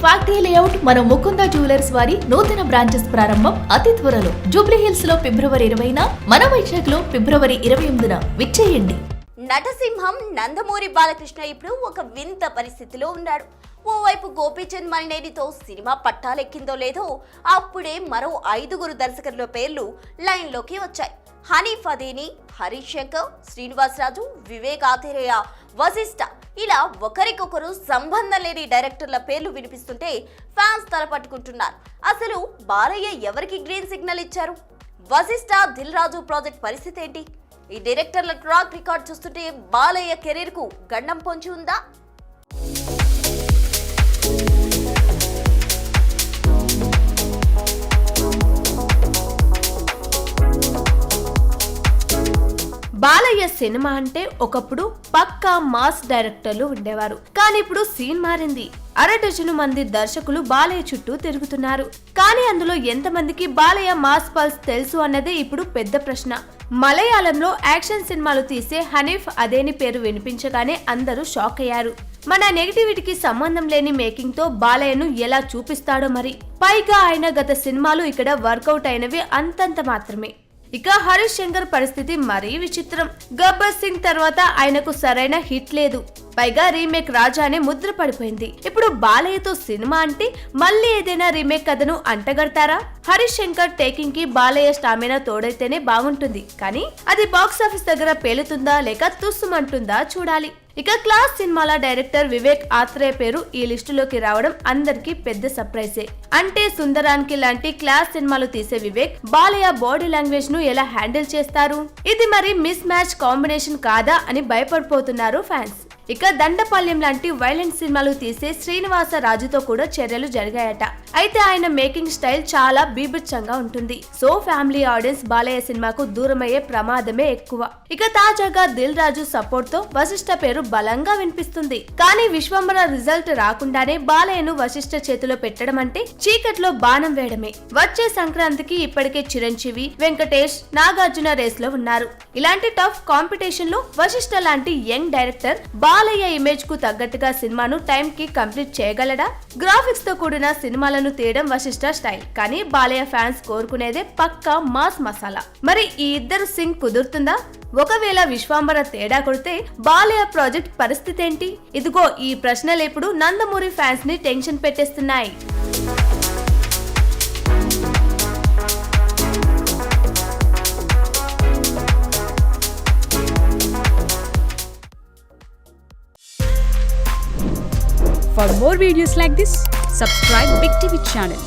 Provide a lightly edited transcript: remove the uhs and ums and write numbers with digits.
Factory layout మన Mukunda jewellers వారి నూతన బ్రాంచెస్ ప్రారంభం అతి త్వరలో జూబ్లీ హిల్స్ లో ఫిబ్రవరి 20న, మన వైజాగ్ లో ఫిబ్రవరి 28న విచ్చేయండి. నటసింహం నందమూరి బాలకృష్ణ ఇప్పుడు ఒక వింత పరిస్థితిలో ఉన్నాడు. ఓవైపు గోపీచంద్ మలినేనితో సినిమా పట్టాలెక్కిందో లేదో అప్పుడే మరో 5 దర్శకుల పేర్లు లైన్లోకి వచ్చాయి. హనీఫ్ అదేని, హరీష్ శంకర్, శ్రీనివాసరాజు, వివేక్ ఆత్రేయ, వశిష్ఠ ఇలా ఒకరికొకరు సంబంధం లేని డైరెక్టర్ల పేర్లు వినిపిస్తుంటే ఫ్యాన్స్ తలపట్టుకుంటున్నారు. అసలు బాలయ్య ఎవరికి గ్రీన్ సిగ్నల్ ఇచ్చారు? వశిష్ఠ, దిల్ రాజు ప్రాజెక్ట్ పరిస్థితి ఏంటి? ఈ డైరెక్టర్ల ట్రాక్ రికార్డ్ చూస్తుంటే బాలయ్య కెరీర్ కు గండం పొంచి ఉందా? బాలయ్య సినిమా అంటే ఒకప్పుడు పక్కా మాస్ డైరెక్టర్లు ఉండేవారు. కానీ ఇప్పుడు సీన్ మారింది. 6 మంది దర్శకులు బాలయ్య చుట్టూ తిరుగుతున్నారు. కానీ అందులో ఎంతమందికి బాలయ్య మాస్ పల్స్ తెలుసు అన్నదే ఇప్పుడు పెద్ద ప్రశ్న. మలయాళంలో యాక్షన్ సినిమాలు తీసే హనీఫ్ అదేని పేరు వినిపించగానే అందరూ షాక్ అయ్యారు. మన నెగటివిటీకి సంబంధం లేని మేకింగ్ తో బాలయ్యను ఎలా చూపిస్తాడో మరి. పైగా ఆయన గత సినిమాలు ఇక్కడ వర్కౌట్ అయినవి అంతంత మాత్రమే. ఇక హరీష్ శంకర్ పరిస్థితి మరీ విచిత్రం. గబ్బర్ సింగ్ తర్వాత ఆయనకు సరైన హిట్ లేదు. పైగా రీమేక్ రాజానే ముద్ర పడిపోయింది. ఇప్పుడు బాలయ్యతో సినిమా అంటే మళ్ళీ ఏదైనా రీమేక్ కథను అంటగడతారా? హరీష్ శంకర్ టేకింగ్ కి బాలయ్య స్టామినా తోడైతేనే బాగుంటుంది. కానీ అది బాక్సాఫీస్ దగ్గర పేలుతుందా లేక తుస్సుమంటుందా చూడాలి. ఇక క్లాస్ సినిమాల డైరెక్టర్ వివేక్ ఆత్రేయ పేరు ఈ లిస్టులోకి రావడం అందరికీ పెద్ద సర్ప్రైజే. అంటే సుందరానికి లాంటి క్లాస్ సినిమాలు తీసే వివేక్ బాలయ్య బాడీ లాంగ్వేజ్ ను ఎలా హ్యాండిల్ చేస్తారు? ఇది మరి మిస్ మ్యాచ్ కాంబినేషన్ కాదా అని భయపడిపోతున్నారు ఫ్యాన్స్. ఇక దండపాల్యం లాంటి వైలెంట్ సినిమాలు తీసే శ్రీనివాస రాజుతో కూడా చర్యలు జరిగాయట. అయితే ఆయన మేకింగ్ స్టైల్ చాలా బీభత్సంగా ఉంటుంది. సో ఫ్యామిలీ ఆడియన్స్ బాలయ్య సినిమాకు దూరమయ్యే ప్రమాదమే ఎక్కువ. ఇక తాజాగా దిల్ రాజు సపోర్ట్ తో వశిష్ఠ పేరు బలంగా వినిపిస్తుంది. కానీ విశ్వంబర రిజల్ట్ రాకుండానే బాలయ్యను వశిష్ఠ చేతిలో పెట్టడం అంటే చీకట్లో బాణం వేయడమే. వచ్చే సంక్రాంతికి ఇప్పటికే చిరంజీవి, వెంకటేష్, నాగార్జున రేస్ లో ఉన్నారు. ఇలాంటి టఫ్ కాంపిటీషన్ లో వశిష్ఠ లాంటి యంగ్ డైరెక్టర్ బాలయ్య ఇమేజ్ కు తగ్గట్టుగా సినిమాను టైం కి కంప్లీట్ చేయగలడా? గ్రాఫిక్స్ తో కూడిన సినిమాలను తీయడం వశిష్ఠ స్టైల్. కానీ బాలయ్య ఫ్యాన్స్ కోరుకునేదే పక్కా మాస్ మసాలా. మరి ఈ ఇద్దరు సింగ్ కుదురుతుందా? ఒకవేళ విశ్వాంబర తేడా కొడితే బాలయ్య ప్రాజెక్ట్ పరిస్థితి ఏంటి? ఇదిగో ఈ ప్రశ్నలు ఇప్పుడు నందమూరి ఫ్యాన్స్ ని tension పెట్టేస్తున్నాయి. For more videos like this, subscribe Big TV channel.